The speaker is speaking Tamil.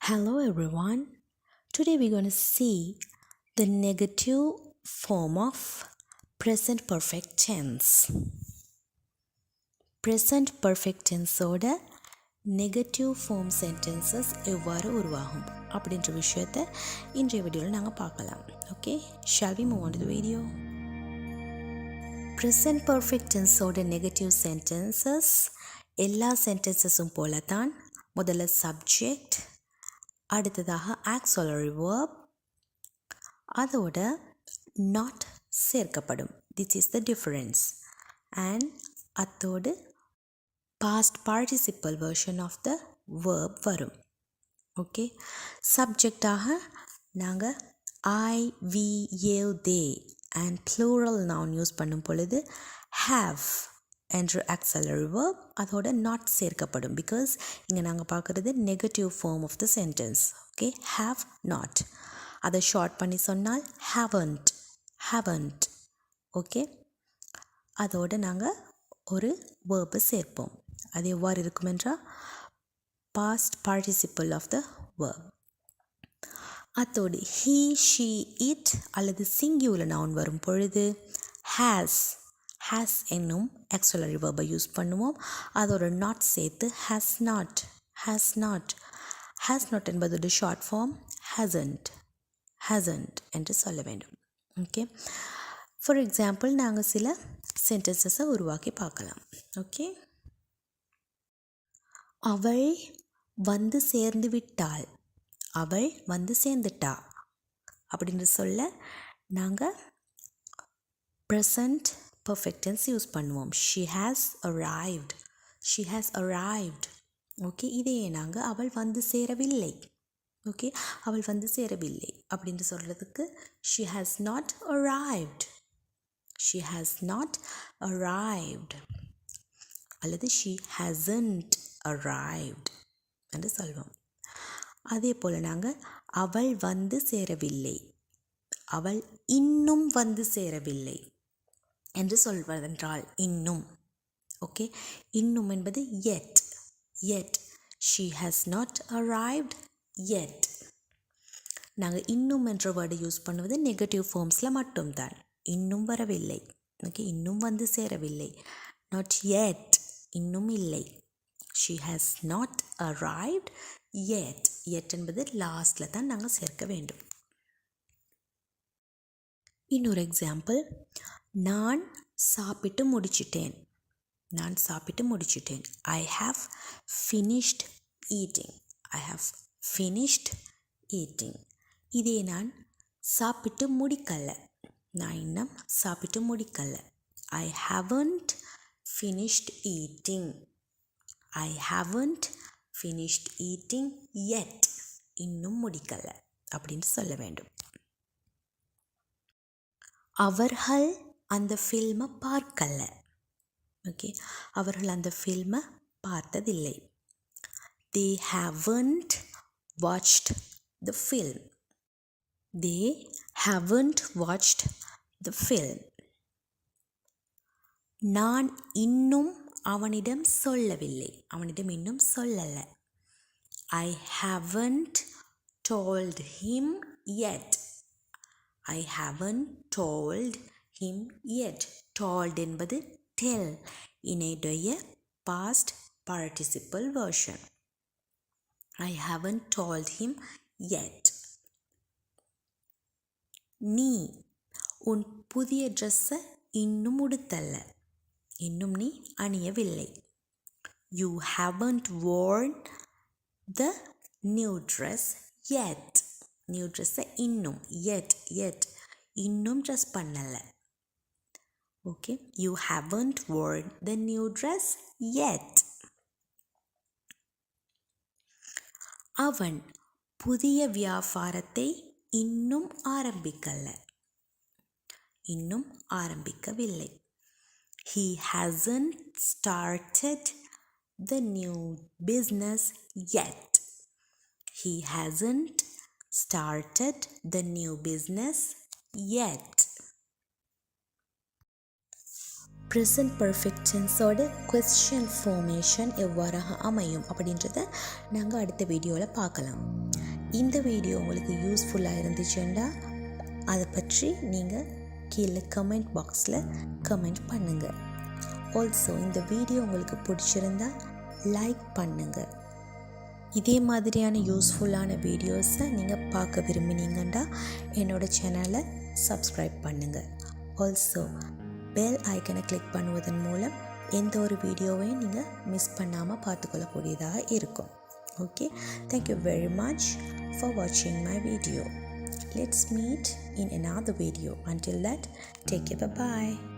Hello everyone. Today we're going to see the negative form of present perfect tense. Present perfect tense ஓட negative form sentences எவ்வாறு உருவாகும் அப்படின்ற விஷயத்தை இன்றைய வீடியோவில் நாங்கள் பார்க்கலாம். Okay, shall we move on to the video? Present perfect tense ஓட negative sentences எல்லா sentencesum போல தான் முதல்ல subject, அடுத்ததாக ஆக்ஸிலரி வேர்ப், அதோட நாட் சேர்க்கப்படும். This is the difference. And அத்தோடு past participle version of the verb வரும். ஓகே, சப்ஜெக்டாக நாங்கள் I, we, you, they and plural noun use பண்ணும் பொழுது ஹாவ் என்ற ஆக்ஸிலரி வேர்ப் அதோட நாட் சேர்க்கப்படும். பிகாஸ் இங்கே நாங்கள் பார்க்குறது negative form of the sentence. Okay, have not. அதை ஷார்ட் பண்ணி சொன்னால் ஹேவன்ட், ஹேவன்ட். ஓகே, அதோடு நாங்கள் ஒரு வேர்பை சேர்ப்போம். அது எவ்வாறு இருக்கும் என்றால் past participle of the verb. அதோடு ஹீ, ஷீ, இட் அல்லது சிங்கியூலர் நவுன் வரும் பொழுது ஹேஸ் என்னும் ஆக்ஸிலரி வேர்பை யூஸ் பண்ணுவோம். அதோட நாட் சேர்த்து ஹேஸ் நாட் என்பதோட ஷார்ட் ஃபார்ம் ஹேசன்ட் என்று சொல்ல வேண்டும். ஓகே, ஃபார் எக்ஸாம்பிள் நாங்கள் சில சென்டென்சஸை உருவாக்கி பார்க்கலாம். ஓகே, அவள் வந்து சேர்ந்து விட்டாள், அவள் வந்து சேர்ந்துட்டா அப்படின்னு சொல்ல நாங்கள் ப்ரெசண்ட் பர்ஃபெக்ட் டென்ஸ் யூஸ் பண்ணுவோம். She has arrived. ஓகே, இதையே நாங்கள் அவள் வந்து சேரவில்லை. ஓகே, அவள் வந்து சேரவில்லை அப்படின்னு சொல்கிறதுக்கு ஷி ஹேஸ் நாட் அரைவ்ட் அல்லது ஷி ஹேசன்ட் அரைவ்ட் என்று சொல்வோம். அதே போல் நாங்கள் அவள் வந்து சேரவில்லை, அவள் இன்னும் வந்து சேரவில்லை என்று சொல்வதென்றால் இன்னும். ஓகே, இன்னும் என்பது yet. She has not arrived yet. நாங்கள் இன்னும் என்ற வேர்டை யூஸ் பண்ணுவது நெகட்டிவ் ஃபார்ம்ஸில் மட்டும்தான். இன்னும் வரவில்லை, ஓகே, இன்னும் வந்து சேரவில்லை. நாட் yet, இன்னும் இல்லை. She has not arrived yet என்பது லாஸ்டில் தான் நாங்கள் சேர்க்க வேண்டும். இன்னொரு எக்ஸாம்பிள், நான் சாப்பிட்டு முடிச்சிட்டேன். I have finished eating. இதே நான் சாப்பிட்டு முடிக்கலை, நான் இன்னும் சாப்பிட்டு முடிக்கலை. I haven't finished eating yet, இன்னும் முடிக்கலை அப்படின்னு சொல்ல வேண்டும். அவர்கள் அந்த ஃபில்மை பார்க்கல. ஓகே, அவர்கள் அந்த ஃபில்மை பார்த்ததில்லை. They haven't watched the film. நான் இன்னும் அவனிடம் சொல்லவில்லை, அவனிடம் இன்னும் சொல்லலை. I haven't told him yet. Told என்பது tell இனையுடைய past participle version. I haven't told him yet. நீ உன் புதிய ட்ரெஸ்ஸை இன்னும் உடுத்தல்ல, இன்னும் நீ அணியவில்லை. You haven't worn the new dress yet. New ட்ரெஸ்ஸை இன்னும் இன்னும் ட்ரெஸ் பண்ணலை. Okay, you haven't worn the new dress yet. அவன் புதிய வியாபாரத்தை இன்னும் ஆரம்பிக்கவில்லை. He hasn't started the new business yet. Present perfect டென்ஸோட கொஸ்டின் ஃபார்மேஷன் எவ்வாறாக அமையும் அப்படின்றத நாங்கள் அடுத்த வீடியோவில் பார்க்கலாம். இந்த வீடியோ உங்களுக்கு யூஸ்ஃபுல்லாக இருந்துச்சுன்னா அதை பற்றி நீங்கள் கீழே கமெண்ட் பாக்ஸில் கமெண்ட் பண்ணுங்கள். ஆல்சோ இந்த வீடியோ உங்களுக்கு பிடிச்சிருந்தா லைக் பண்ணுங்கள். இதே மாதிரியான யூஸ்ஃபுல்லான வீடியோஸை நீங்கள் பார்க்க விரும்பினீங்கன்னா என்னோடய சேனலை சப்ஸ்கிரைப் பண்ணுங்கள். ஆல்சோ பெல் ஐக்கனை கிளிக் பண்ணுவதன் மூலம் எந்த ஒரு வீடியோவையும் நீங்கள் மிஸ் பண்ணாமல் பார்த்துக்கொள்ளக்கூடியதாக இருக்கும். Okay, thank you very much for வாட்சிங் my video. Let's meet in another video. Until that, take care. Bye-bye.